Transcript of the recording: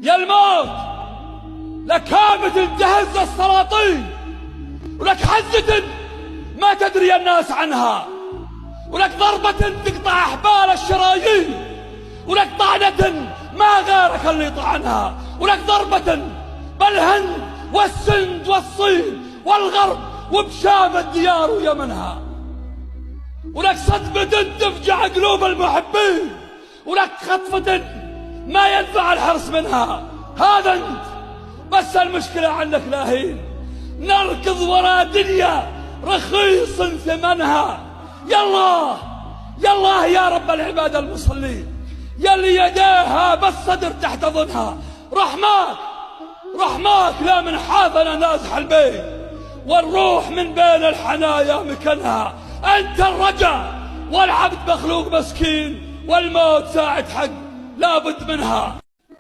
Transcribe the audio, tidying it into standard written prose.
يا الموت لك هامة تهز السلاطين، ولك حزة ما تدري الناس عنها، ولك ضربة تقطع أحبال الشرايين، ولك طعنة ما غيرك اللي يطعنها، ولك ضربة بالهند والسند والصين والغرب وبشام الديار ويمنها، ولك صدمة تفجع قلوب المحبين، ولك خطفة ما ينفع الحرص منها. هذا انت، بس المشكلة عنك لاهين، نركض ورا دنيا رخيص ثمنها. يالله يا رب العباد المصلين، يلي يديها بالصدر تحتضنها، رحماك لا من حاضنا نازح البين، والروح من بين الحنايا مكنها. أنت الرجاء والعبد مخلوق مسكين، والموت ساعة حق لابد منها.